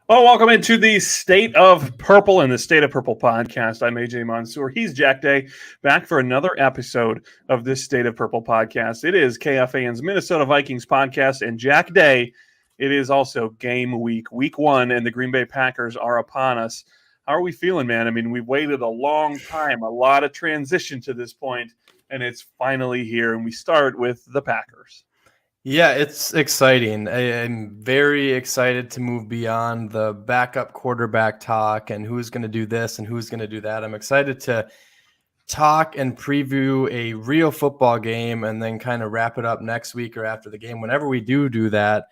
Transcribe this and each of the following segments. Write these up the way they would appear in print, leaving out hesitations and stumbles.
Well, welcome into the State of Purple and the State of Purple podcast. I'm AJ Mansour. He's Jack Day, back for another episode of this State of Purple podcast. It is KFAN's Minnesota Vikings podcast, and Jack Day, it is also game week 1, and the Green Bay Packers are upon us. How are we feeling, man? I mean, we've waited a long time, a lot of transition to this point, and it's finally here, and we start with the Packers. Yeah, it's exciting. I'm very excited to move beyond the backup quarterback talk and who's going to do this and who's going to do that. I'm excited to talk and preview a real football game and then kind of wrap it up next week or after the game, whenever we do that,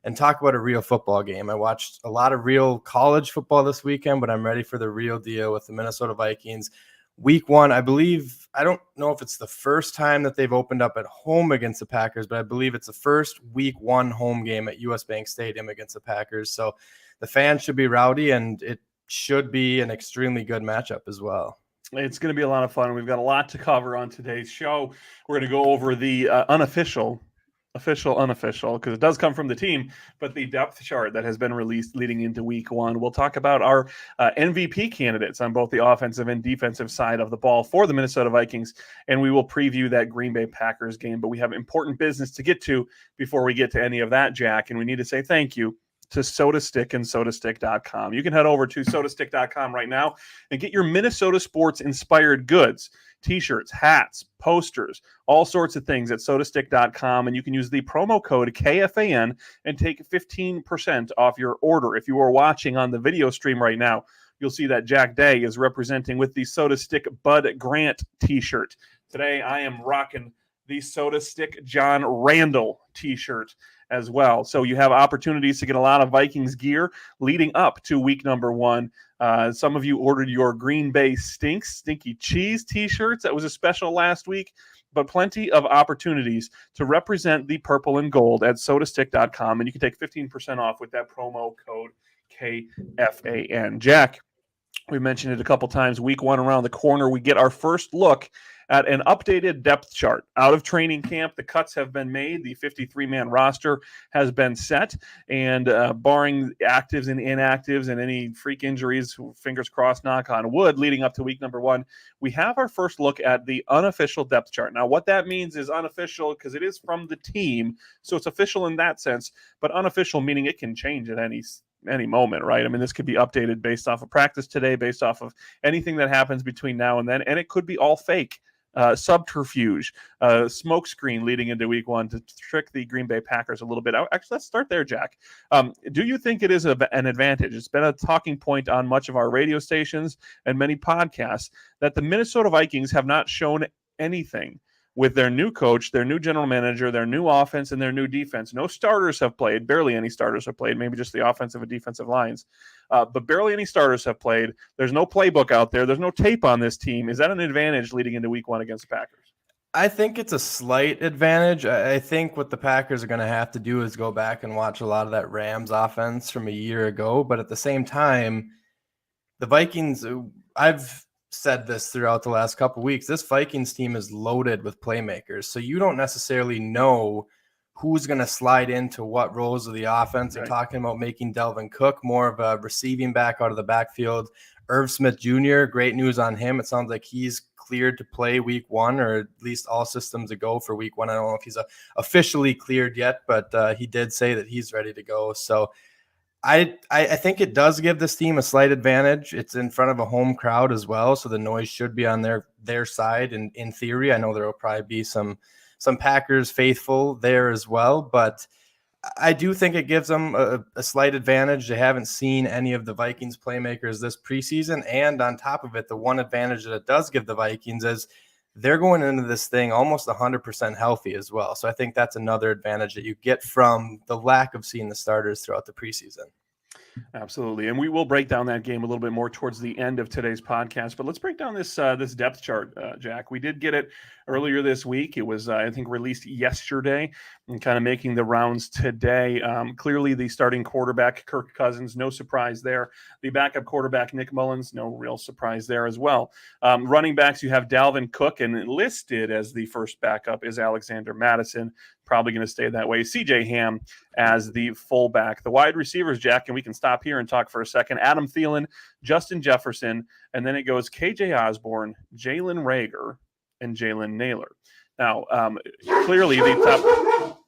and talk about a real football game. I watched a lot of real college football this weekend, but I'm ready for the real deal with the Minnesota Vikings. Week 1, I believe, I don't know if it's the first time that they've opened up at home against the Packers, but I believe it's the first week 1 home game at US Bank Stadium against the Packers. So the fans should be rowdy, and it should be an extremely good matchup as well. It's going to be a lot of fun. We've got a lot to cover on today's show. We're going to go over the unofficial, because it does come from the team, but the depth chart that has been released leading into week 1. We'll talk about our MVP candidates on both the offensive and defensive side of the ball for the Minnesota Vikings, and we will preview that Green Bay Packers game. But we have important business to get to before we get to any of that, Jack, and we need to say thank you to SodaStick and sodastick.com. You can head over to sodastick.com right now and get your Minnesota sports inspired goods, t-shirts, hats, posters, all sorts of things at sodastick.com, and you can use the promo code KFAN and take 15% off your order. If you are watching on the video stream right now, you'll see that Jack Day is representing with the SodaStick Bud Grant t-shirt. Today I am rocking the SodaStick John Randall t-shirt as well. So you have opportunities to get a lot of Vikings gear leading up to week number 1. Some of you ordered your Green Bay Stinky Cheese t-shirts. That was a special last week, but plenty of opportunities to represent the purple and gold at sodastick.com, and you can take 15% off with that promo code KFAN. Jack, we mentioned it a couple times. Week 1 around the corner, we get our first look at an updated depth chart. Out of training camp, the cuts have been made. The 53-man roster has been set, and barring actives and inactives and any freak injuries, fingers crossed, knock on wood, leading up to week number 1, we have our first look at the unofficial depth chart. Now, what that means is unofficial because it is from the team, so it's official in that sense, but unofficial meaning it can change at any moment, right? I mean, this could be updated based off of practice today, based off of anything that happens between now and then, and it could be all fake. Subterfuge, smoke screen leading into week 1 to trick the Green Bay Packers a little bit. Actually, let's start there, Jack. Do you think it is an advantage? It's been a talking point on much of our radio stations and many podcasts that the Minnesota Vikings have not shown anything with their new coach, their new general manager, their new offense, and their new defense. No starters have played. Barely any starters have played. Maybe just the offensive and defensive lines. But barely any starters have played. There's no playbook out there. There's no tape on this team. Is that an advantage leading into week 1 against the Packers? I think it's a slight advantage. I think what the Packers are going to have to do is go back and watch a lot of that Rams offense from a year ago. But at the same time, the Vikings, I've said this throughout the last couple of weeks, this Vikings team is loaded with playmakers. So you don't necessarily know who's going to slide into what roles of the offense. They're talking about making Delvin Cook more of a receiving back out of the backfield. Irv Smith Jr., great news on him. It sounds like he's cleared to play week 1, or at least all systems to go for week 1. I don't know if he's officially cleared yet, but he did say that he's ready to go. So I think it does give this team a slight advantage. It's in front of a home crowd as well, so the noise should be on their side. And in theory, I know there will probably be some Packers faithful there as well, but I do think it gives them a slight advantage. They haven't seen any of the Vikings playmakers this preseason, and on top of it, the one advantage that it does give the Vikings is they're going into this thing almost 100% healthy as well. So I think that's another advantage that you get from the lack of seeing the starters throughout the preseason. Absolutely, and we will break down that game a little bit more towards the end of today's podcast. But let's break down this depth chart, Jack. We did get it earlier this week. It was, I think, released yesterday and kind of making the rounds today. Clearly, the starting quarterback, Kirk Cousins, no surprise there. The backup quarterback, Nick Mullins, no real surprise there as well. Running backs, you have Dalvin Cook, and listed as the first backup is Alexander Madison. probably going to stay that way. CJ Ham as the fullback. The wide receivers, Jack, and we can stop here and talk for a second. Adam Thielen, Justin Jefferson, and then it goes KJ Osborne, Jalen Reagor, and Jalen Naylor. Now, clearly the top...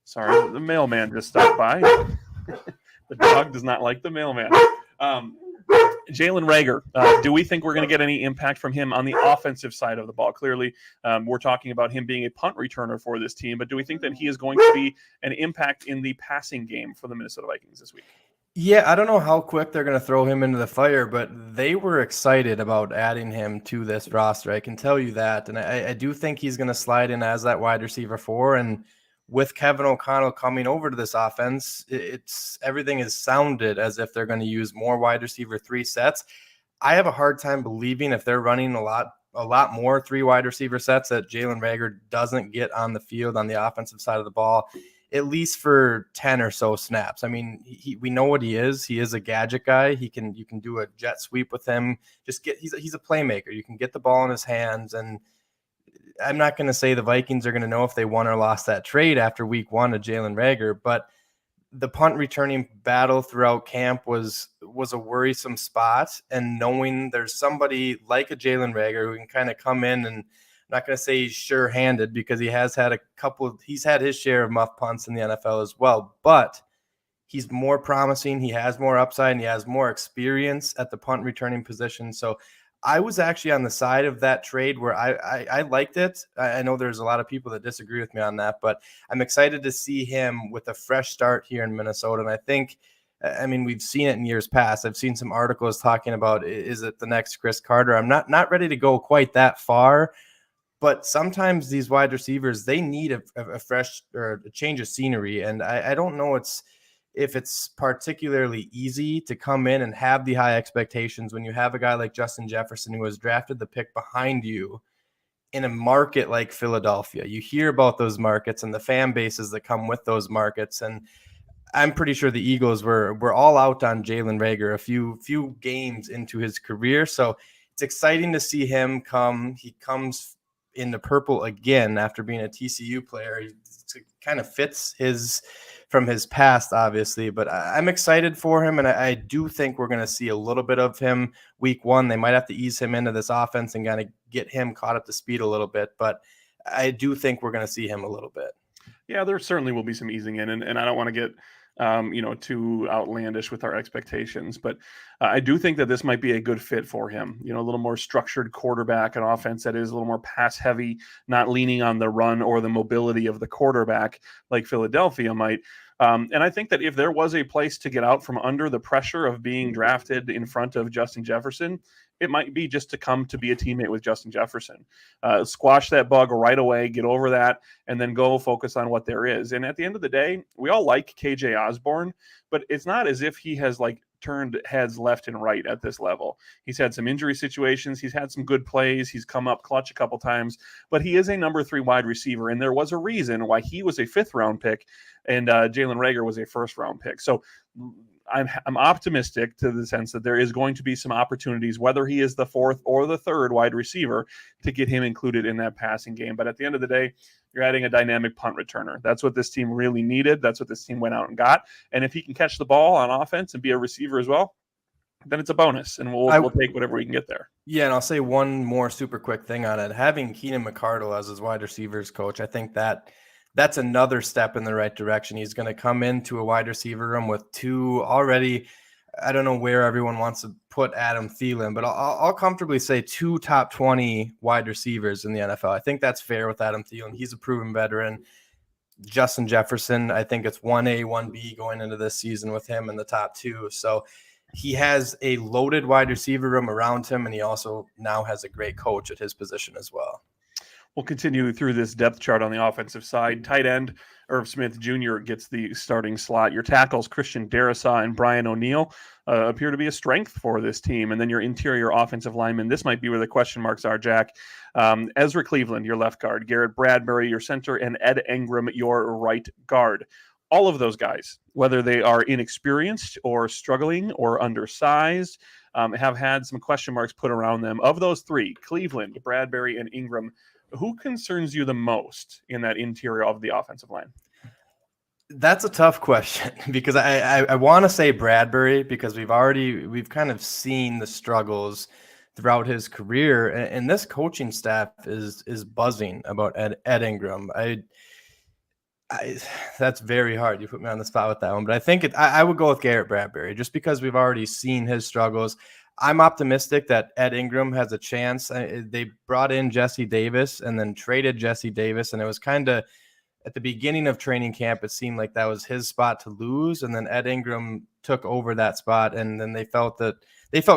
Sorry, the mailman just stopped by. The dog does not like the mailman. Jalen Reagor, do we think we're going to get any impact from him on the offensive side of the ball? Clearly, we're talking about him being a punt returner for this team, but do we think that he is going to be an impact in the passing game for the Minnesota Vikings this week? Yeah, I don't know how quick they're going to throw him into the fire, but they were excited about adding him to this roster. I can tell you that. And I do think he's going to slide in as that wide receiver 4. And with Kevin O'Connell coming over to this offense, it's everything is sounded as if they're going to use more wide receiver 3 sets. I have a hard time believing if they're running a lot more 3 wide receiver sets that Jalen Reagor doesn't get on the field on the offensive side of the ball, at least for 10 or so snaps. I mean, we know what he is. He is a gadget guy. You can do a jet sweep with him. He's a playmaker. You can get the ball in his hands, and I'm not going to say the Vikings are going to know if they won or lost that trade after week 1 of Jalen Reagor, but the punt returning battle throughout camp was a worrisome spot. And knowing there's somebody like a Jalen Reagor who can kind of come in, and I'm not going to say he's sure-handed because he's had his share of muff punts in the NFL as well, but he's more promising. He has more upside and he has more experience at the punt returning position. So I was actually on the side of that trade where I liked it. I know there's a lot of people that disagree with me on that, but I'm excited to see him with a fresh start here in Minnesota. And I think, we've seen it in years past. I've seen some articles talking about, is it the next Chris Carter? I'm not ready to go quite that far, but sometimes these wide receivers, they need a fresh or a change of scenery. And I don't know if it's particularly easy to come in and have the high expectations when you have a guy like Justin Jefferson who has drafted the pick behind you in a market like Philadelphia. You hear about those markets and the fan bases that come with those markets. And I'm pretty sure the Eagles were all out on Jalen Reagor a few games into his career. So it's exciting to see him come. He comes in the purple again after being a TCU player. It kind of fits from his past, obviously, but I'm excited for him. And I do think we're going to see a little bit of him week 1. They might have to ease him into this offense and kind of get him caught up to speed a little bit, but I do think we're going to see him a little bit. Yeah, there certainly will be some easing in, and I don't want to get too outlandish with our expectations, but I do think that this might be a good fit for him. A little more structured quarterback, an offense that is a little more pass heavy, not leaning on the run or the mobility of the quarterback like Philadelphia might. And I think that if there was a place to get out from under the pressure of being drafted in front of Justin Jefferson, it might be just to come to be a teammate with Justin Jefferson. Squash that bug right away, get over that, and then go focus on what there is. And at the end of the day, we all like KJ Osborne, but it's not as if he has turned heads left and right at this level. He's had some injury situations. He's had some good plays. He's come up clutch a couple times, but he is a number 3 wide receiver. And there was a reason why he was a 5th round pick and Jalen Reagor was a 1st round pick. So I'm optimistic to the sense that there is going to be some opportunities, whether he is the 4th or the 3rd wide receiver, to get him included in that passing game. But at the end of the day, you're adding a dynamic punt returner. That's what this team really needed. That's what this team went out and got. And if he can catch the ball on offense and be a receiver as well, then it's a bonus, and we'll take whatever we can get there. Yeah, and I'll say one more super quick thing on it. Having Keenan McCardle as his wide receivers coach, I think that's another step in the right direction. He's going to come into a wide receiver room with 2 already. I don't know where everyone wants to put Adam Thielen, but I'll comfortably say 2 top 20 wide receivers in the NFL. I think that's fair with Adam Thielen. He's a proven veteran. Justin Jefferson, I think it's 1A, 1B going into this season with him in the top 2. So he has a loaded wide receiver room around him, and he also now has a great coach at his position as well. We'll continue through this depth chart on the offensive side. Tight end, Irv Smith Jr. gets the starting slot. Your tackles, Christian Darrisaw and Brian O'Neill, appear to be a strength for this team. And then your interior offensive linemen, this might be where the question marks are, Jack. Ezra Cleveland, your left guard. Garrett Bradbury, your center. And Ed Ingram, your right guard. All of those guys, whether they are inexperienced or struggling or undersized, have had some question marks put around them. Of those 3, Cleveland, Bradbury, and Ingram, who concerns you the most in that interior of the offensive line? That's a tough question because I want to say Bradbury, because we've kind of seen the struggles throughout his career, and this coaching staff is buzzing about Ed Ingram. That's very hard. You put me on the spot with that one, but I think I would go with Garrett Bradbury just because we've already seen his struggles. I'm optimistic that Ed Ingram has a chance. They brought in Jesse Davis and then traded Jesse Davis, and it was kind of at the beginning of training camp, it seemed like that was his spot to lose. And then Ed Ingram took over that spot. And then they felt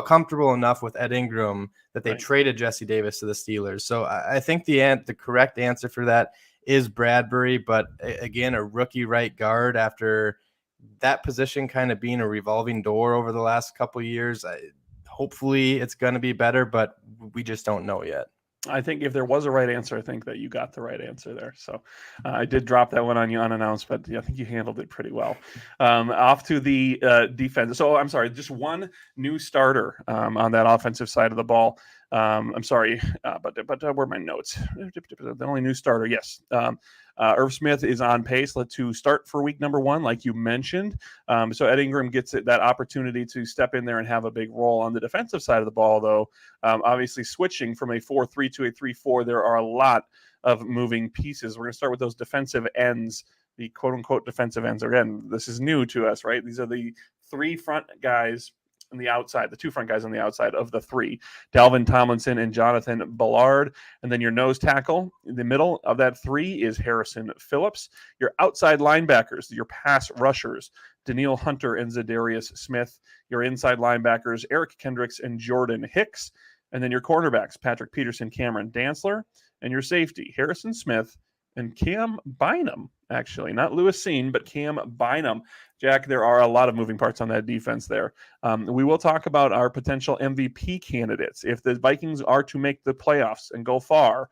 comfortable enough with Ed Ingram that they traded Jesse Davis to the Steelers. So I think the correct answer for that is Bradbury. But again, a rookie right guard after that position kind of being a revolving door over the last couple of years. Hopefully it's going to be better, but we just don't know yet. I think if there was a right answer, I think that you got the right answer there. So I did drop that one on you unannounced, but I think you handled it pretty well. Off to the defense. So I'm sorry, just one new starter on that offensive side of the ball. I'm sorry, but where are my notes? The only new starter, yes. Irv Smith is on pace to start for week number 1, like you mentioned. So Ed Ingram gets that opportunity to step in there and have a big role on the defensive side of the ball, though. Obviously, switching from a 4-3 to a 3-4, there are a lot of moving pieces. We're going to start with those defensive ends, the quote-unquote defensive ends. Again, this is new to us, right? These are the 3 front guys on the outside, the 2 front guys on the outside of the 3, Dalvin Tomlinson and Jonathan Ballard. And then your nose tackle in the middle of that 3 is Harrison Phillips. Your outside linebackers, your pass rushers, Daniil Hunter and Zadarius Smith. Your inside linebackers, Eric Kendricks and Jordan Hicks. And then your cornerbacks, Patrick Peterson, Cameron Dantzler. And your safety, Harrison Smith and Cam Bynum, actually. Not Lewis Cine, but Cam Bynum. Jack, there are a lot of moving parts on that defense there. We will talk about our potential MVP candidates. If the Vikings are to make the playoffs and go far,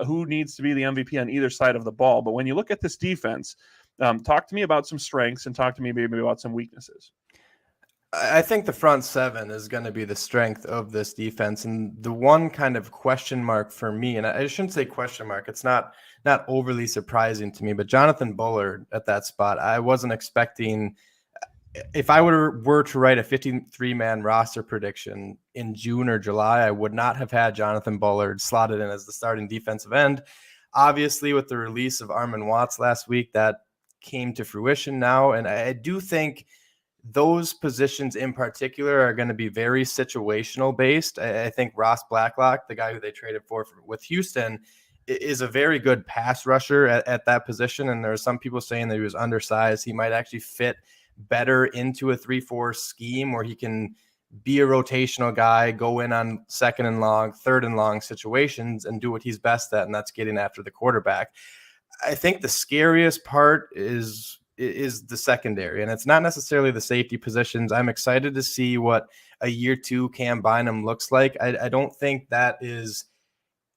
who needs to be the MVP on either side of the ball? But when you look at this defense, talk to me about some strengths and talk to me maybe about some weaknesses. I think the front 7 is going to be the strength of this defense. And the one kind of question mark for me, and I shouldn't say question mark, it's not overly surprising to me, but Jonathan Bullard at that spot, I wasn't expecting. If I were to write a 53-man roster prediction in June or July, I would not have had Jonathan Bullard slotted in as the starting defensive end. Obviously, with the release of Armon Watts last week, that came to fruition now. And I do think those positions in particular are going to be very situational based. I think Ross Blacklock, the guy who they traded for with Houston, is a very good pass rusher at that position. And there are some people saying that he was undersized. He might actually fit better into a 3-4 scheme where he can be a rotational guy, go in on 2nd and long, 3rd and long situations and do what he's best at, and that's getting after the quarterback. I think the scariest part is the secondary, and it's not necessarily the safety positions. I'm excited to see what a year 2 Cam Bynum looks like. I don't think that is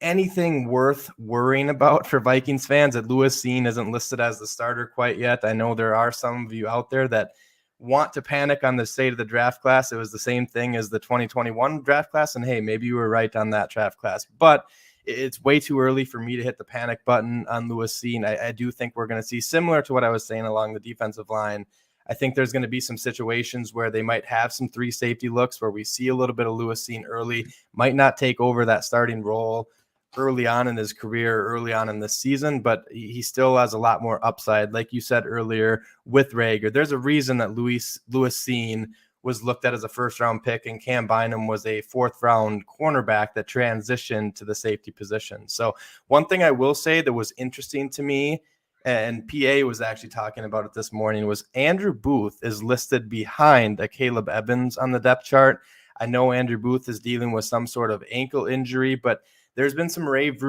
anything worth worrying about for Vikings fans. That Lewis Cine isn't listed as the starter quite yet. I know there are some of you out there that want to panic on the state of the draft class. It was the same thing as the 2021 draft class, and hey, maybe you were right on that draft class, but it's way too early for me to hit the panic button on Lewis Cine. I do think we're going to see, similar to what I was saying along the defensive line, I think there's going to be some situations where they might have some 3 safety looks where we see a little bit of Lewis Cine early, might not take over that starting role early on in his career, early on in this season, but he still has a lot more upside. Like you said earlier with Rager, there's a reason that Lewis Cine was looked at as a 1st-round pick, and Cam Bynum was a 4th-round cornerback that transitioned to the safety position. So one thing I will say that was interesting to me, and PA was actually talking about it this morning, was Andrew Booth is listed behind a Caleb Evans on the depth chart. I know Andrew Booth is dealing with some sort of ankle injury, but there's been some rave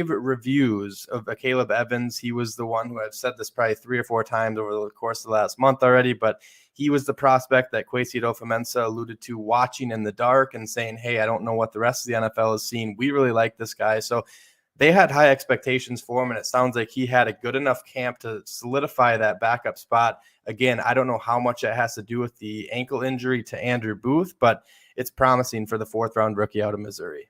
reviews of Caleb Evans. He was the one who, I've said this probably 3 or 4 times over the course of the last month already, but he was the prospect that Kwesi Adofo-Mensah alluded to, watching in the dark and saying, hey, I don't know what the rest of the NFL has seen. We really like this guy. So they had high expectations for him, and it sounds like he had a good enough camp to solidify that backup spot. Again, I don't know how much it has to do with the ankle injury to Andrew Booth, but it's promising for the 4th-round rookie out of Missouri.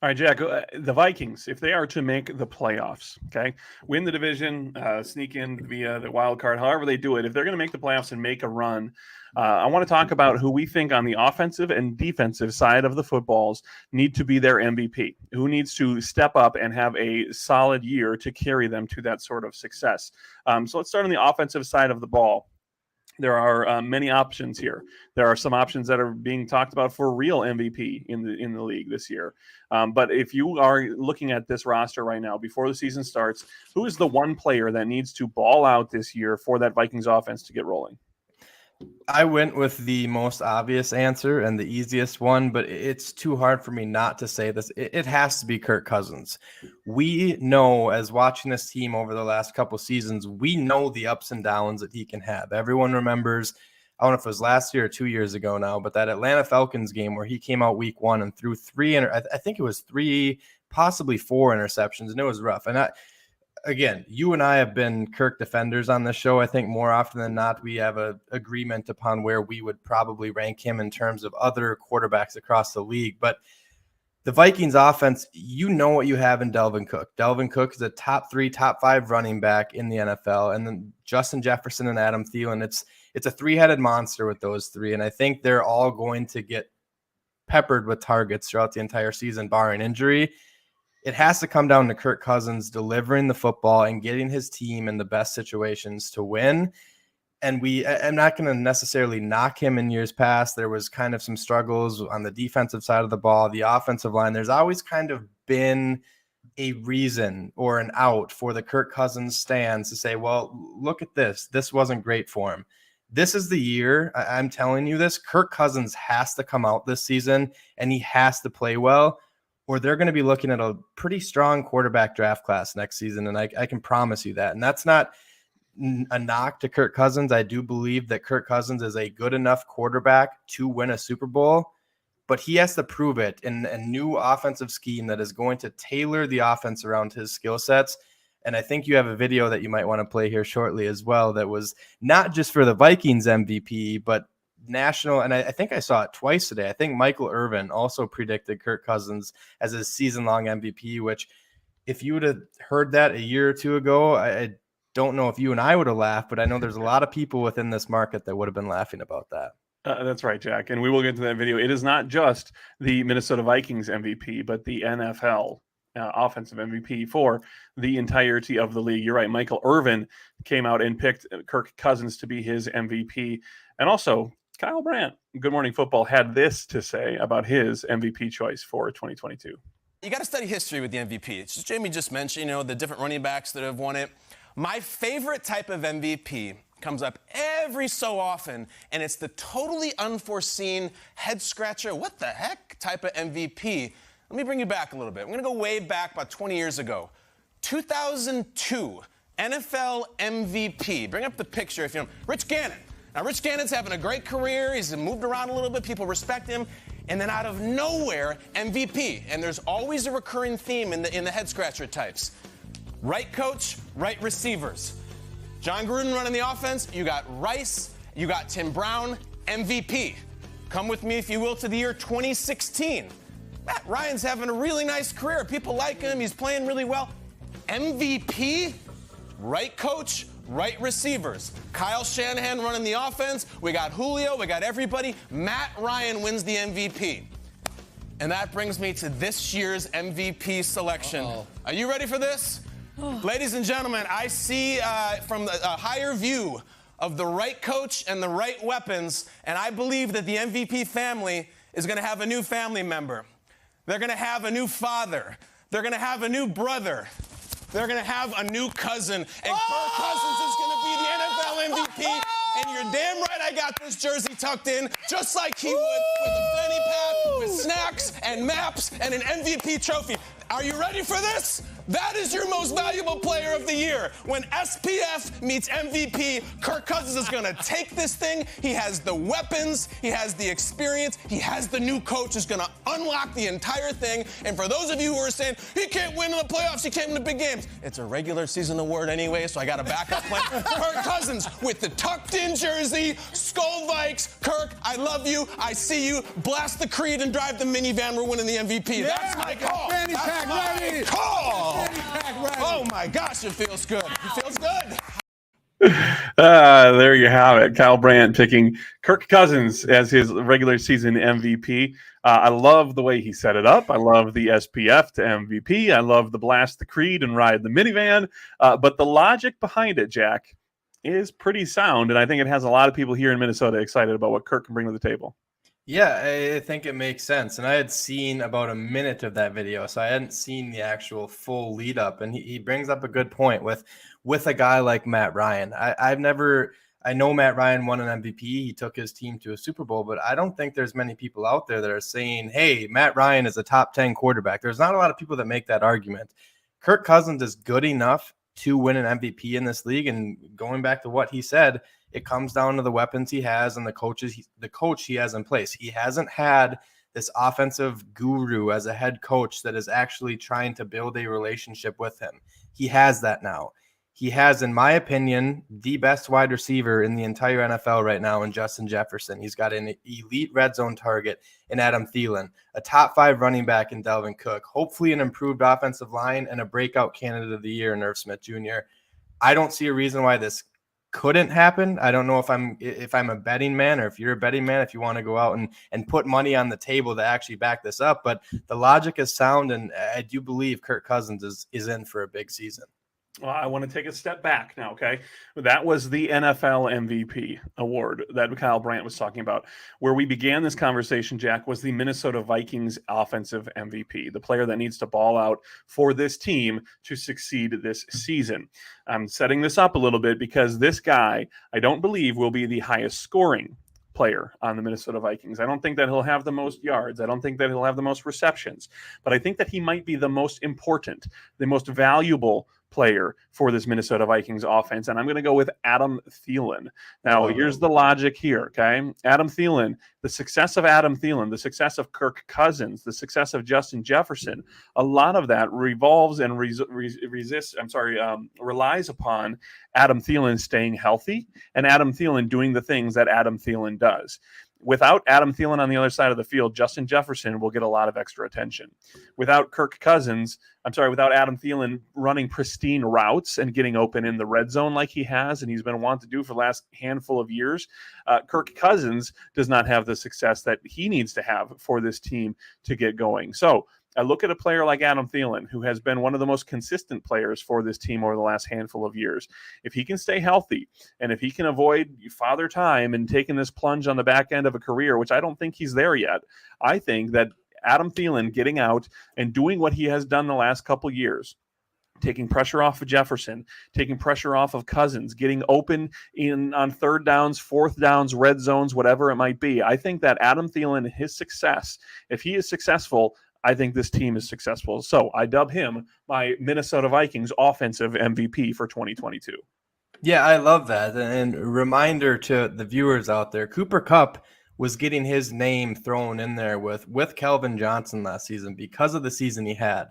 All right, Jack, the Vikings, if they are to make the playoffs, okay, win the division, sneak in via the wild card, however they do it, if they're going to make the playoffs and make a run, I want to talk about who we think on the offensive and defensive side of the footballs need to be their MVP, who needs to step up and have a solid year to carry them to that sort of success. So let's start on the offensive side of the ball. There are many options here. There are some options that are being talked about for real MVP in the league this year. But if you are looking at this roster right now, before the season starts, who is the one player that needs to ball out this year for that Vikings offense to get rolling? I went with the most obvious answer and the easiest one, but it's too hard for me not to say this. It has to be Kirk Cousins. We know, as watching this team over the last couple seasons, we know the ups and downs that he can have. Everyone remembers, I don't know if it was last year or 2 years ago now, but that Atlanta Falcons game where he came out week one and threw I think it was three, possibly four interceptions, and it was rough. And again, you and I have been Kirk defenders on this show. I think more often than not, we have an agreement upon where we would probably rank him in terms of other quarterbacks across the league. But the Vikings offense, you know what you have in Dalvin Cook. Dalvin Cook is a top 3, top 5 running back in the NFL. And then Justin Jefferson and Adam Thielen, it's a three-headed monster with those three. And I think they're all going to get peppered with targets throughout the entire season, barring injury. It has to come down to Kirk Cousins delivering the football and getting his team in the best situations to win. And I'm not going to necessarily knock him in years past. There was kind of some struggles on the defensive side of the ball, the offensive line. There's always kind of been a reason or an out for the Kirk Cousins stands to say, well, look at this. This wasn't great for him. This is the year. I'm telling you this. Kirk Cousins has to come out this season and he has to play well, or they're going to be looking at a pretty strong quarterback draft class next season. And I can promise you that. And that's not a knock to Kirk Cousins. I do believe that Kirk Cousins is a good enough quarterback to win a Super Bowl, but he has to prove it in a new offensive scheme that is going to tailor the offense around his skill sets. And I think you have a video that you might want to play here shortly as well that was not just for the Vikings MVP, but national, and I think I saw it twice today. I think Michael Irvin also predicted Kirk Cousins as a season-long MVP, which if you would have heard that a year or two ago, I don't know if you and I would have laughed, but I know there's a lot of people within this market that would have been laughing about that. That's right, Jack. And we will get to that video. It is not just the Minnesota Vikings MVP, but the NFL offensive MVP for the entirety of the league. You're right. Michael Irvin came out and picked Kirk Cousins to be his MVP. And also, Kyle Brandt, Good Morning Football, had this to say about his MVP choice for 2022. You got to study history with the MVP. It's just Jamie just mentioned, the different running backs that have won it. My favorite type of MVP comes up every so often, and it's the totally unforeseen head-scratcher, what the heck type of MVP. Let me bring you back a little bit. I'm going to go way back about 20 years ago. 2002, NFL MVP. Bring up the picture if you know. Rich Gannon. Now, Rich Gannon's having a great career. He's moved around a little bit. People respect him. And then out of nowhere, MVP. And there's always a recurring theme in the head-scratcher types. Right coach, right receivers. John Gruden running the offense. You got Rice. You got Tim Brown, MVP. Come with me, if you will, to the year 2016. Matt Ryan's having a really nice career. People like him. He's playing really well. MVP, right coach, right receivers. Kyle Shanahan running the offense. We got Julio. We got everybody. Matt Ryan wins the MVP. And that brings me to this year's MVP selection. Are you ready for this? Ladies and gentlemen, I see from a higher view of the right coach and the right weapons, and I believe that the MVP family is going to have a new family member. They're going to have a new father. They're going to have a new brother. They're going to have a new cousin. And Kirk Cousins is going to be the NFL MVP. And you're damn right I got this jersey tucked in, just like he would, with a fanny pack, with snacks and maps and an MVP trophy. Are you ready for this? That is your most valuable player of the year. When SPF meets MVP, Kirk Cousins is going to take this thing. He has the weapons. He has the experience. He has the new coach who's going to unlock the entire thing. And for those of you who are saying, he can't win in the playoffs, he can't win the big games, it's a regular season award anyway, so I got a backup plan. Kirk Cousins with the tucked-in jersey, Skull Vikes. Kirk, I love you. I see you. Blast the Creed and drive the minivan. We're winning the MVP. That's my call. fanny pack ready. Oh, Fanny pack ready. oh my gosh, it feels good. It feels good. There you have it. Kyle Brandt picking Kirk Cousins as his regular season MVP. I love the way he set it up. I love the SPF to MVP. I love the blast the creed and ride the minivan. But the logic behind it, Jack, is pretty sound. And I think it has a lot of people here in Minnesota excited about what Kirk can bring to the table. Yeah, I think it makes sense. And I had seen about a minute of that video, so I hadn't seen the actual full lead up. And he brings up a good point with a guy like Matt Ryan. I know Matt Ryan won an MVP. He took his team to a Super Bowl, but I don't think there's many people out there that are saying, hey, Matt Ryan is a top 10 quarterback. There's not a lot of people that make that argument. Kirk Cousins is good enough to win an MVP in this league. And going back to what he said, it comes down to the weapons he has and the coach he has in place. He hasn't had this offensive guru as a head coach that is actually trying to build a relationship with him. He has that now. He has, in my opinion, the best wide receiver in the entire NFL right now in Justin Jefferson. He's got an elite red zone target in Adam Thielen, a top 5 running back in Dalvin Cook, hopefully an improved offensive line, and a breakout candidate of the year in Irv Smith Jr. I don't see a reason why this couldn't happen. I don't know if I'm a betting man, or if you're a betting man, if you want to go out and put money on the table to actually back this up. But the logic is sound, and I do believe Kirk Cousins is in for a big season. Well, I want to take a step back now, okay? That was the NFL MVP award that Kyle Brandt was talking about. Where we began this conversation, Jack, was the Minnesota Vikings offensive MVP, the player that needs to ball out for this team to succeed this season. I'm setting this up a little bit because this guy, I don't believe, will be the highest scoring player on the Minnesota Vikings. I don't think that he'll have the most yards. I don't think that he'll have the most receptions, but I think that he might be the most important, the most valuable player for this Minnesota Vikings offense. And I'm going to go with Adam Thielen. Now, here's the logic here, okay? Adam Thielen, the success of Adam Thielen, the success of Kirk Cousins, the success of Justin Jefferson, a lot of that revolves and relies upon Adam Thielen staying healthy and Adam Thielen doing the things that Adam Thielen does. Without Adam Thielen on the other side of the field, Justin Jefferson will get a lot of extra attention. Without Adam Thielen running pristine routes and getting open in the red zone like he has, and he's been wanting to do for the last handful of years, Kirk Cousins does not have the success that he needs to have for this team to get going. So I look at a player like Adam Thielen, who has been one of the most consistent players for this team over the last handful of years. If he can stay healthy and if he can avoid father time and taking this plunge on the back end of a career, which I don't think he's there yet, I think that Adam Thielen getting out and doing what he has done the last couple years, taking pressure off of Jefferson, taking pressure off of Cousins, getting open on third downs, fourth downs, red zones, whatever it might be. I think that Adam Thielen, his success, if he is successful, I think this team is successful. So I dub him my Minnesota Vikings offensive MVP for 2022. Yeah, I love that. And reminder to the viewers out there, Cooper Kupp was getting his name thrown in there with Calvin Johnson last season because of the season he had.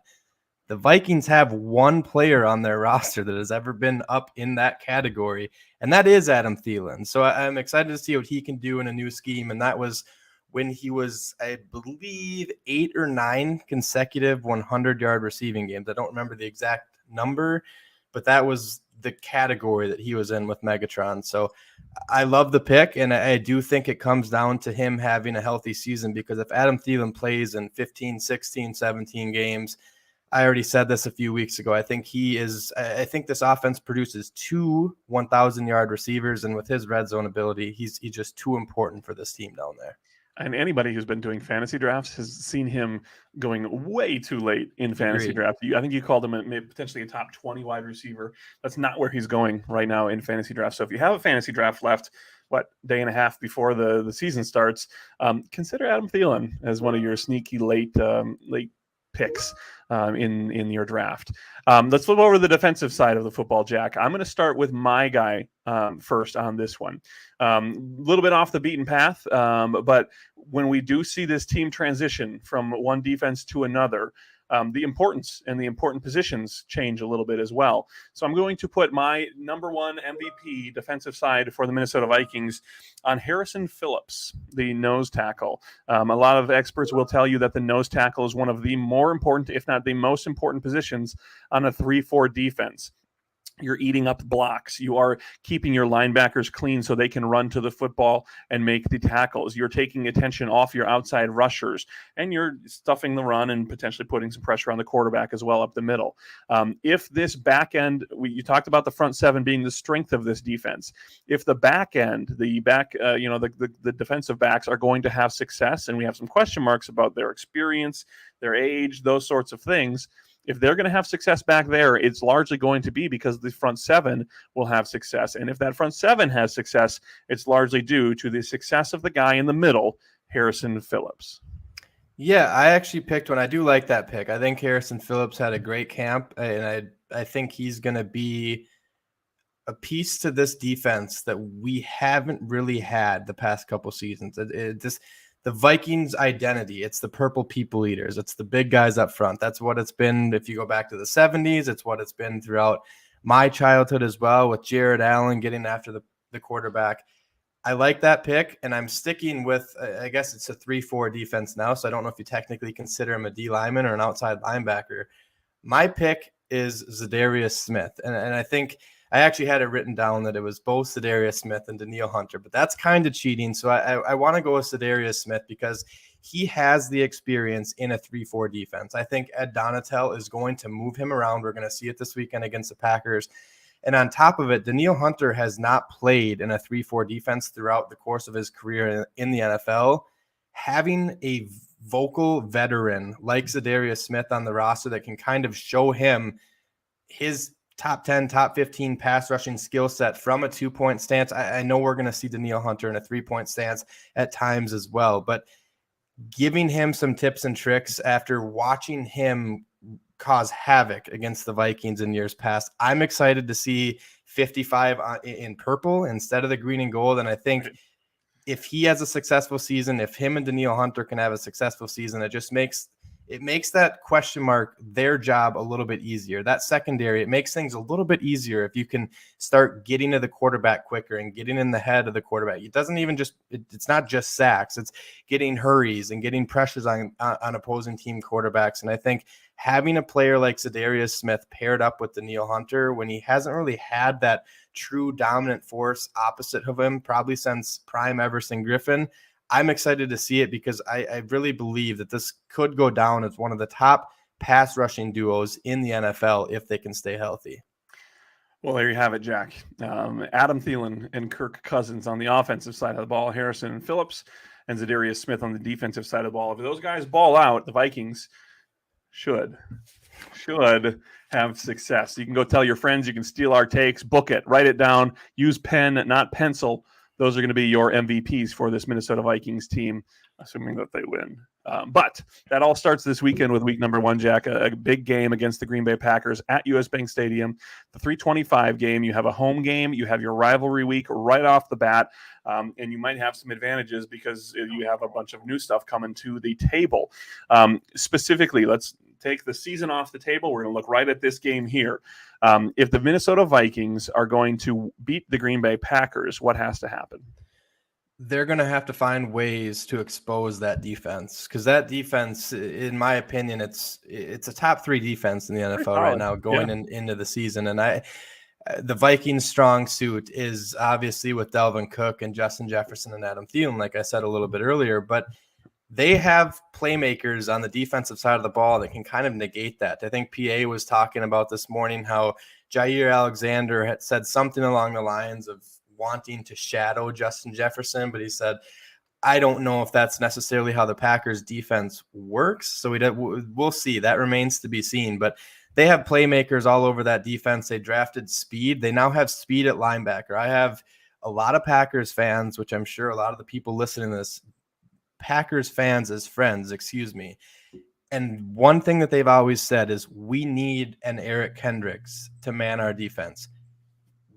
The Vikings have one player on their roster that has ever been up in that category, and that is Adam Thielen. So I'm excited to see what he can do in a new scheme, and that was when he was, I believe, 8 or 9 consecutive 100-yard receiving games. I don't remember the exact number, but that was the category that he was in with Megatron. So I love the pick, and I do think it comes down to him having a healthy season, because if Adam Thielen plays in 15, 16, 17 games, I already said this a few weeks ago, I think this offense produces 2 1,000-yard receivers, and with his red zone ability, he's just too important for this team down there. And anybody who's been doing fantasy drafts has seen him going way too late in fantasy draft. I think you called him potentially a top 20 wide receiver. That's not where he's going right now in fantasy draft. So if you have a fantasy draft left, day and a half before the season starts, consider Adam Thielen as one of your sneaky late picks in your draft. Let's flip over to the defensive side of the football, Jack. I'm going to start with my guy first on this one. A little bit off the beaten path, but when we do see this team transition from one defense to another, the importance and the important positions change a little bit as well. So I'm going to put my number one MVP defensive side for the Minnesota Vikings on Harrison Phillips, the nose tackle. A lot of experts will tell you that the nose tackle is one of the more important, if not the most important positions on a 3-4 defense. You're eating up blocks. You are keeping your linebackers clean so they can run to the football and make the tackles. You're taking attention off your outside rushers, and you're stuffing the run and potentially putting some pressure on the quarterback as well up the middle. If this back end, you talked about the front seven being the strength of this defense. If the back end, the defensive backs are going to have success, and we have some question marks about their experience, their age, those sorts of things. If they're going to have success back there, it's largely going to be because the front seven will have success. And if that front seven has success, it's largely due to the success of the guy in the middle, Harrison Phillips. Yeah, I actually picked one. I do like that pick. I think Harrison Phillips had a great camp, and I think he's going to be a piece to this defense that we haven't really had the past couple seasons. The Vikings' identity, it's the purple people eaters. It's the big guys up front. That's what it's been if you go back to the 70s. It's what it's been throughout my childhood as well, with Jared Allen getting after the quarterback. I like that pick, and I'm sticking with, I guess it's a 3-4 defense now, so I don't know if you technically consider him a D lineman or an outside linebacker. My pick is Zadarius Smith, and I think I actually had it written down that it was both Zadarius Smith and Danielle Hunter, but that's kind of cheating. So I want to go with Zadarius Smith because he has the experience in a 3-4 defense. I think Ed Donatel is going to move him around. We're going to see it this weekend against the Packers. And on top of it, Danielle Hunter has not played in a 3-4 defense throughout the course of his career in the NFL. Having a vocal veteran like Zadarius Smith on the roster that can kind of show him his top 10, top 15 pass rushing skill set from a 2-point stance. I know we're going to see Danielle Hunter in a 3-point stance at times as well, but giving him some tips and tricks after watching him cause havoc against the Vikings in years past, I'm excited to see 55 in purple instead of the green and gold. And I think if he has a successful season, if him and Danielle Hunter can have a successful season, it makes that question mark, their job, a little bit easier. That secondary, it makes things a little bit easier if you can start getting to the quarterback quicker and getting in the head of the quarterback. It doesn't even it's not just sacks. It's getting hurries and getting pressures on opposing team quarterbacks. And I think having a player like Zadarius Smith paired up with Danielle Hunter when he hasn't really had that true dominant force opposite of him, probably since prime Everson Griffin, I'm excited to see it because I really believe that this could go down as one of the top pass rushing duos in the NFL if they can stay healthy. Well, there you have it, Jack. Adam Thielen and Kirk Cousins on the offensive side of the ball, Harrison Phillips and Zadarius Smith on the defensive side of the ball. If those guys ball out, the Vikings should have success. You can go tell your friends, you can steal our takes, book it, write it down, use pen, not pencil. Those are going to be your MVPs for this Minnesota Vikings team, assuming that they win. But that all starts this weekend with week number 1, Jack, a big game against the Green Bay Packers at US Bank Stadium, the 3:25 game. You have a home game. You have your rivalry week right off the bat, and you might have some advantages because you have a bunch of new stuff coming to the table. Specifically, let's take the season off the table. We're going to look right at this game here. If the Minnesota Vikings are going to beat the Green Bay Packers, what has to happen? They're going to have to find ways to expose that defense because that defense, in my opinion, it's a top 3 defense in the NFL right now going into the season. And the Vikings' strong suit is obviously with Dalvin Cook and Justin Jefferson and Adam Thielen, like I said a little bit earlier, but they have playmakers on the defensive side of the ball that can kind of negate that. I think PA was talking about this morning how Jair Alexander had said something along the lines of wanting to shadow Justin Jefferson, but he said, I don't know if that's necessarily how the Packers defense works. So we'll see. That remains to be seen. But they have playmakers all over that defense. They drafted speed. They now have speed at linebacker. I have a lot of Packers fans, which I'm sure a lot of the people listening to this, Packers fans as friends, excuse me. And one thing that they've always said is we need an Eric Kendricks to man our defense.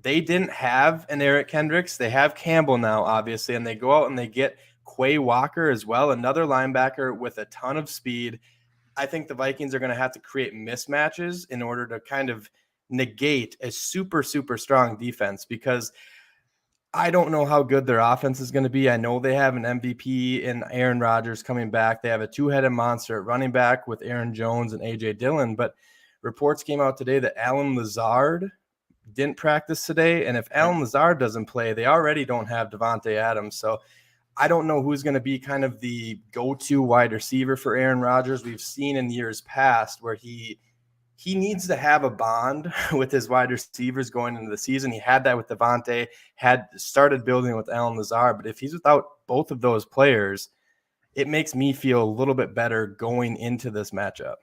They didn't have an Eric Kendricks. They have Campbell now, obviously, and they go out and they get Quay Walker as well, another linebacker with a ton of speed. I think the Vikings are going to have to create mismatches in order to kind of negate a super, super strong defense, because I don't know how good their offense is going to be. I know they have an MVP in Aaron Rodgers coming back. They have a two-headed monster at running back with Aaron Jones and A.J. Dillon, but reports came out today that Allen Lazard didn't practice today, and if Allen Lazard doesn't play, they already don't have Devontae Adams. So I don't know who's going to be kind of the go-to wide receiver for Aaron Rodgers. We've seen in years past where he needs to have a bond with his wide receivers going into the season. He had that with Devontae, had started building with Allen Lazard. But if he's without both of those players, it makes me feel a little bit better going into this matchup.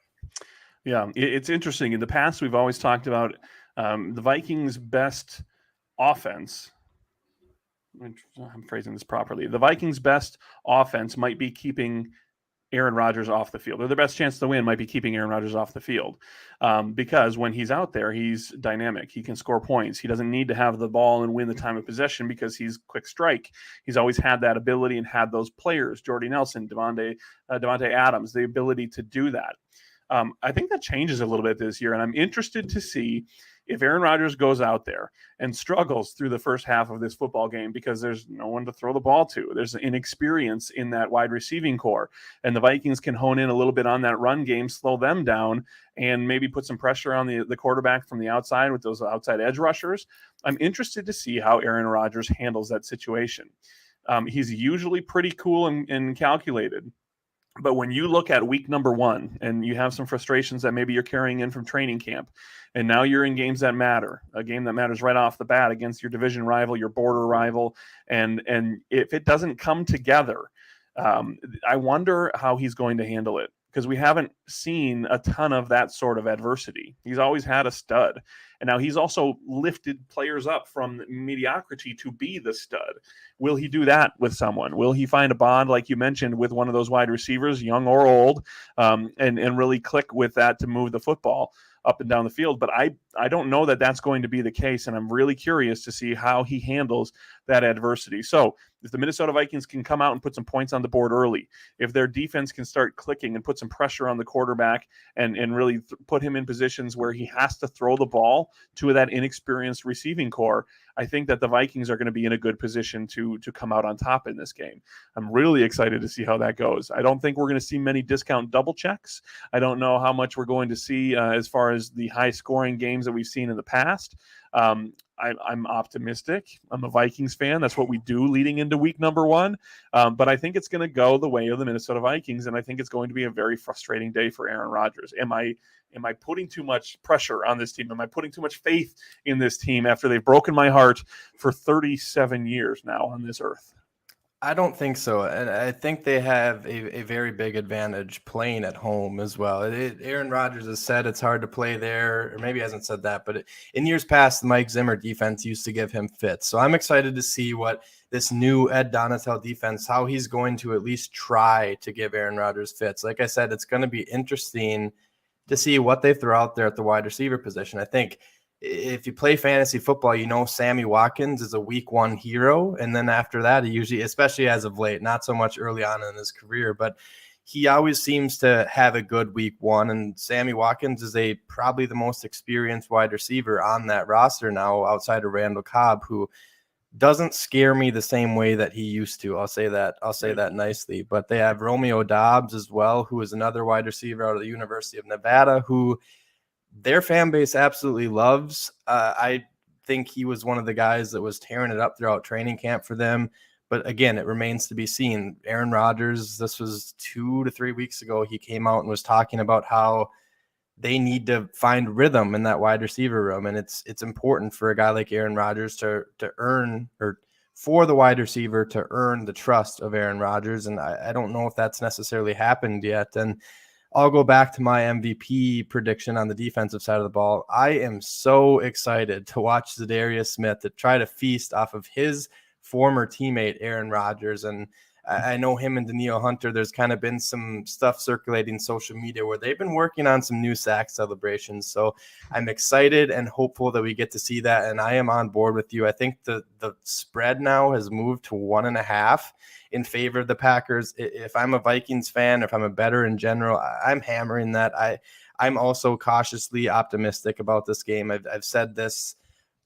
Yeah, it's interesting. In the past, we've always talked about the Vikings' best offense. I'm phrasing this properly. The Vikings' best offense might be keeping Aaron Rodgers off the field, or their best chance to win might be keeping Aaron Rodgers off the field, because when he's out there, he's dynamic. He can score points. He doesn't need to have the ball and win the time of possession because he's quick strike. He's always had that ability and had those players, Jordy Nelson, Devontae Adams, the ability to do that. I think that changes a little bit this year, and I'm interested to see if Aaron Rodgers goes out there and struggles through the first half of this football game because there's no one to throw the ball to. There's inexperience in that wide receiving core, and the Vikings can hone in a little bit on that run game, slow them down, and maybe put some pressure on the quarterback from the outside with those outside edge rushers. I'm interested to see how Aaron Rodgers handles that situation. He's usually pretty cool and calculated. But when you look at week number 1 and you have some frustrations that maybe you're carrying in from training camp, and now you're in games that matter, a game that matters right off the bat against your division rival, your border rival, and if it doesn't come together, I wonder how he's going to handle it, because we haven't seen a ton of that sort of adversity. He's always had a stud, and now he's also lifted players up from mediocrity to be the stud. Will he do that with someone? Will he find a bond, like you mentioned, with one of those wide receivers, young or old, and really click with that to move the football up and down the field? But I don't know that that's going to be the case, and I'm really curious to see how he handles that adversity. So if the Minnesota Vikings can come out and put some points on the board early, if their defense can start clicking and put some pressure on the quarterback and really put him in positions where he has to throw the ball to that inexperienced receiving core, I think that the Vikings are going to be in a good position to come out on top in this game. I'm really excited to see how that goes. I don't think we're going to see many discount double checks. I don't know how much we're going to see as far as the high scoring games that we've seen in the past. I'm optimistic. I'm a Vikings fan. That's what we do leading into week number 1. But I think it's going to go the way of the Minnesota Vikings, and I think it's going to be a very frustrating day for Aaron Rodgers. Am I putting too much pressure on this team? Am I putting too much faith in this team after they've broken my heart for 37 years now on this earth? I don't think so. And I think they have a very big advantage playing at home as well. Aaron Rodgers has said it's hard to play there, or maybe he hasn't said that, but in years past, the Mike Zimmer defense used to give him fits. So I'm excited to see what this new Ed Donatel defense, how he's going to at least try to give Aaron Rodgers fits. Like I said, it's going to be interesting to see what they throw out there at the wide receiver position. I think if you play fantasy football, you know Sammy Watkins is a week 1 hero. And then after that, he usually, especially as of late, not so much early on in his career, but he always seems to have a good week 1. And Sammy Watkins is probably the most experienced wide receiver on that roster now outside of Randall Cobb, who doesn't scare me the same way that he used to. I'll say that nicely. But they have Romeo Doubs as well, who is another wide receiver out of the University of Nevada, who their fan base absolutely loves. I think he was one of the guys that was tearing it up throughout training camp for them. But again, it remains to be seen. Aaron Rodgers, this was 2 to 3 weeks ago, he came out and was talking about how they need to find rhythm in that wide receiver room. And it's important for a guy like Aaron Rodgers to earn, or for the wide receiver to earn the trust of Aaron Rodgers. And I don't know if that's necessarily happened yet. And I'll go back to my MVP prediction on the defensive side of the ball. I am so excited to watch Zadarius Smith to try to feast off of his former teammate, Aaron Rodgers. And I know him and Daniil Hunter, there's kind of been some stuff circulating social media where they've been working on some new sack celebrations. So I'm excited and hopeful that we get to see that. And I am on board with you. I think the spread now has moved to 1.5 in favor of the Packers. If I'm a Vikings fan, if I'm a bettor in general, I'm hammering that. I'm also cautiously optimistic about this game. I've said this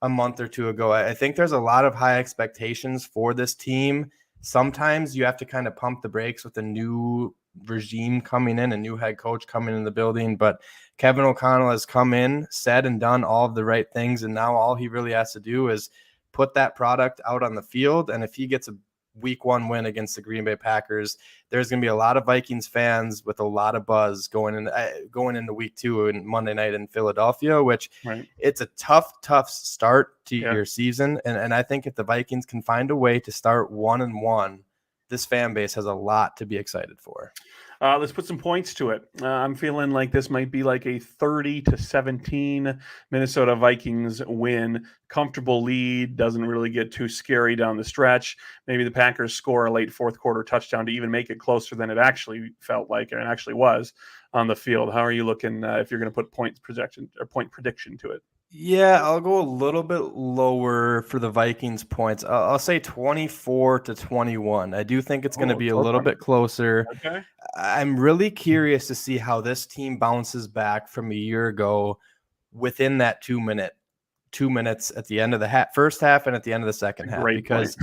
a month or two ago. I think there's a lot of high expectations for this team. Sometimes you have to kind of pump the brakes with a new regime coming in, a new head coach coming in the building. But Kevin O'Connell has come in, said and done all of the right things. And now all he really has to do is put that product out on the field. And if he gets a week 1 win against the Green Bay Packers, there's going to be a lot of Vikings fans with a lot of buzz going into week 2 and Monday night in Philadelphia, which It's a tough start to your season. And I think if the Vikings can find a way to start 1-1, this fan base has a lot to be excited for. Let's put some points to it. I'm feeling like this might be like a 30-17 Minnesota Vikings win. Comfortable lead, doesn't really get too scary down the stretch. Maybe the Packers score a late fourth quarter touchdown to even make it closer than it actually felt like and actually was on the field. How are you looking if you're going to put point projection or point prediction to it? Yeah, I'll go a little bit lower for the Vikings points. I'll say 24-21. I do think it's going to be a little bit closer. Okay. I'm really curious to see how this team bounces back from a year ago within that 2 minutes at the end of the first half and at the end of the second half. Because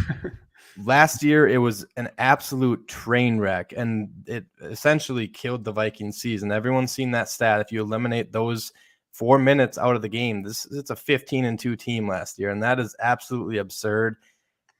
last year it was an absolute train wreck and it essentially killed the Vikings season. Everyone's seen that stat. If you eliminate those 4 minutes out of the game, it's a 15-2 team last year, and that is absolutely absurd.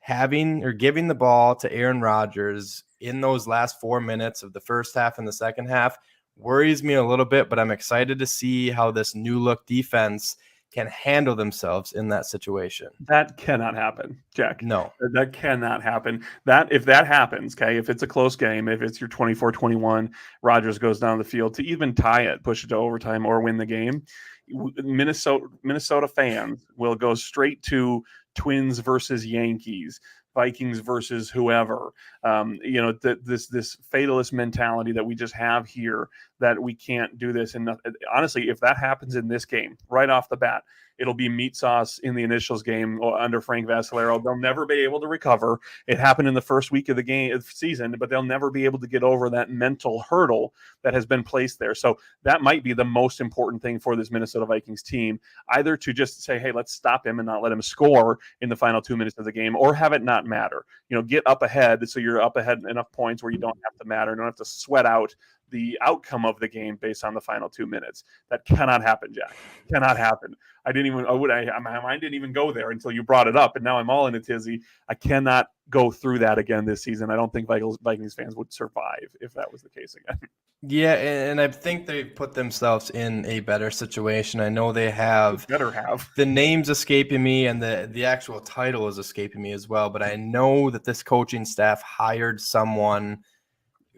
Giving the ball to Aaron Rodgers in those last 4 minutes of the first half and the second half worries me a little bit, but I'm excited to see how this new look defense can handle themselves in that situation. That cannot happen, Jack. No. That cannot happen. If that happens, okay, if it's a close game, if it's your 24-21, Rodgers goes down the field to even tie it, push it to overtime, or win the game, Minnesota fans will go straight to Twins versus Yankees, Vikings versus whoever. This fatalist mentality that we just have here, that we can't do this. And honestly, if that happens in this game right off the bat, it'll be meat sauce in the initials game under Frank Vassalero. They'll never be able to recover. It happened in the first week of the season, but they'll never be able to get over that mental hurdle that has been placed there. So that might be the most important thing for this Minnesota Vikings team, either to just say, hey, let's stop him and not let him score in the final 2 minutes of the game, or have it not matter. Get up ahead so you're up ahead enough points where you don't have to matter, don't have to sweat out the outcome of the game based on the final 2 minutes. That cannot happen, Jack. Cannot happen. My mind didn't even go there until you brought it up, and now I'm all in a tizzy. I cannot go through that again this season. I don't think Vikings fans would survive if that was the case again. Yeah, and I think they've put themselves in a better situation. I know they have. Better have. The name's escaping me, and the actual title is escaping me as well. But I know that this coaching staff hired someone,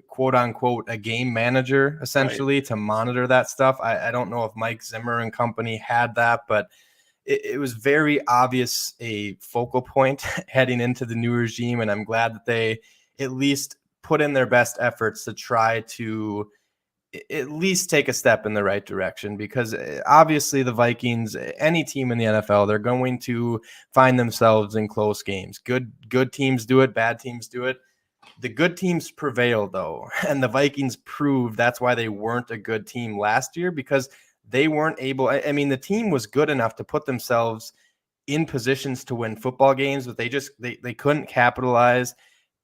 quote unquote, a game manager, essentially, to monitor that stuff. I don't know if Mike Zimmer and company had that, but it was very obvious a focal point heading into the new regime. And I'm glad that they at least put in their best efforts to try to at least take a step in the right direction, because obviously the Vikings, any team in the NFL, they're going to find themselves in close games. Good teams do it, bad teams do it. The good teams prevail, though, and the Vikings proved that's why they weren't a good team last year, because they weren't able. I mean, the team was good enough to put themselves in positions to win football games, but they couldn't capitalize.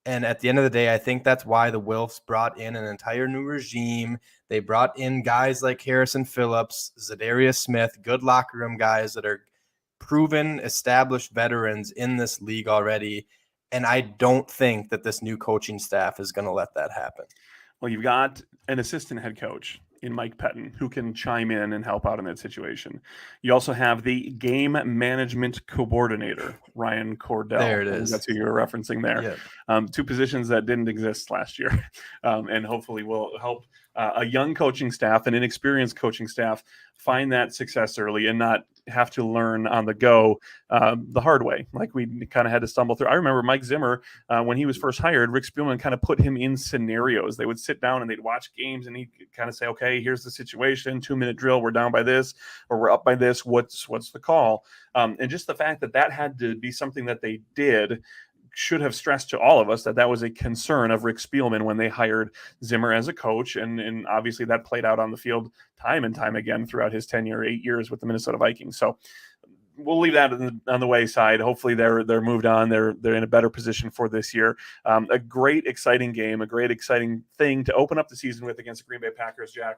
And at the end of the day, I think that's why the Wilfs brought in an entire new regime. They brought in guys like Harrison Phillips, Zadarius Smith, good locker room guys that are proven, established veterans in this league already. And I don't think that this new coaching staff is going to let that happen. Well, you've got an assistant head coach in Mike Pettin who can chime in and help out in that situation. You also have the game management coordinator, Ryan Cordell. There it is. That's who you're referencing there. Yep. Two positions that didn't exist last year, and hopefully will help a young coaching staff, an inexperienced coaching staff, find that success early and not have to learn on the go the hard way. Like we kind of had to stumble through. I remember Mike Zimmer, when he was first hired, Rick Spielman kind of put him in scenarios. They would sit down and they'd watch games and he'd kind of say, okay, here's the situation, 2-minute drill. We're down by this, or we're up by this. What's the call? And just the fact that had to be something that they did should have stressed to all of us that was a concern of Rick Spielman when they hired Zimmer as a coach. And obviously that played out on the field time and time again throughout his tenure, 8 years with the Minnesota Vikings. So we'll leave that on the wayside. Hopefully they're moved on. They're in a better position for this year. A great, exciting game, a great, exciting thing to open up the season with against the Green Bay Packers, Jack.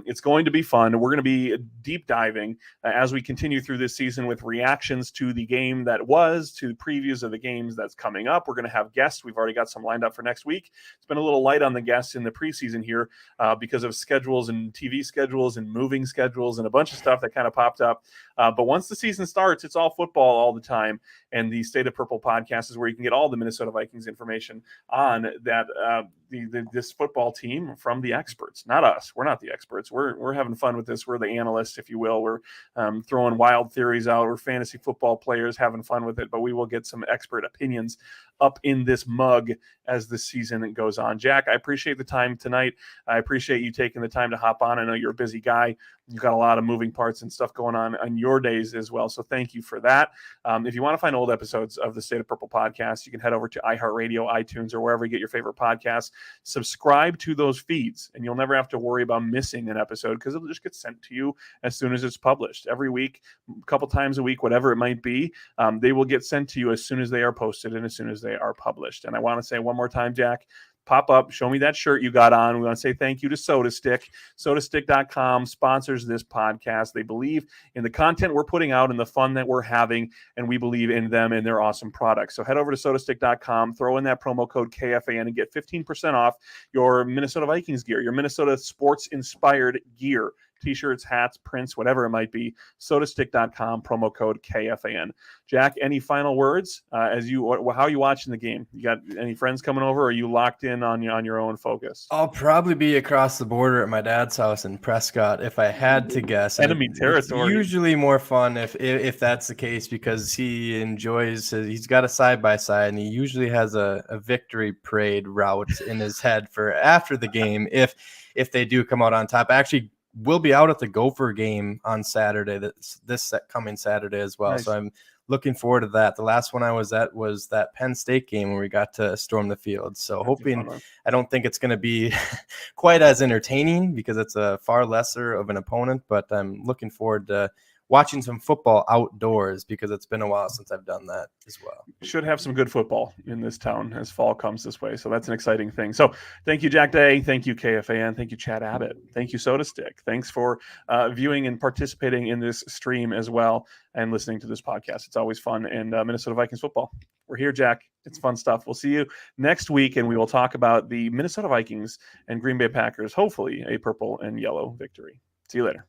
It's going to be fun. We're going to be deep diving as we continue through this season with reactions to the game that was, to previews of the games that's coming up. We're going to have guests. We've already got some lined up for next week. It's been a little light on the guests in the preseason here because of schedules and TV schedules and moving schedules and a bunch of stuff that kind of popped up. But once the season starts, it's all football all the time. And the State of Purple podcast is where you can get all the Minnesota Vikings information on that this football team from the experts, not us. We're not the experts. We're having fun with this. We're the analysts, if you will. We're throwing wild theories out. We're fantasy football players having fun with it, but we will get some expert opinions up in this mug as the season goes on. Jack, I appreciate the time tonight. I appreciate you taking the time to hop on. I know you're a busy guy. You've got a lot of moving parts and stuff going on your days as well. So thank you for that. If you want to find old episodes of the State of Purple podcast, you can head over to iHeartRadio, iTunes, or wherever you get your favorite podcasts. Subscribe to those feeds, and you'll never have to worry about missing an episode because it'll just get sent to you as soon as it's published. Every week, a couple times a week, whatever it might be, they will get sent to you as soon as they are posted and as soon as they are published. And I want to say one more time, Jack, pop up, show me that shirt you got on. We want to say thank you to SodaStick. SodaStick.com sponsors this podcast. They believe in the content we're putting out and the fun that we're having, and we believe in them and their awesome products. So head over to SodaStick.com, throw in that promo code KFAN, and get 15% off your Minnesota Vikings gear, your Minnesota sports-inspired gear. T-shirts, hats, prints, whatever it might be. SodaStick.com, promo code KFAN. Jack, any final words how are you watching the game? You got any friends coming over, or are you locked in on your own focus? I'll probably be across the border at my dad's house in Prescott if I had to guess. Enemy territory. It's usually more fun if that's the case because he enjoys. He's got a side-by-side, and he usually has a victory parade route in his head for after the game if they do come out on top. Actually, we'll be out at the Gopher game on Saturday. This coming Saturday as well. Nice. So I'm looking forward to that. The last one I was at was that Penn State game where we got to storm the field. So hoping, I don't think it's going to be quite as entertaining because it's a far lesser of an opponent, but I'm looking forward to watching some football outdoors because it's been a while since I've done that as well. Should have some good football in this town as fall comes this way. So that's an exciting thing. So thank you, Jack Day. Thank you, KFAN. Thank you, Chad Abbott. Thank you, SodaStick. Thanks for viewing and participating in this stream as well and listening to this podcast. It's always fun. And Minnesota Vikings football. We're here, Jack. It's fun stuff. We'll see you next week, and we will talk about the Minnesota Vikings and Green Bay Packers, hopefully a purple and yellow victory. See you later.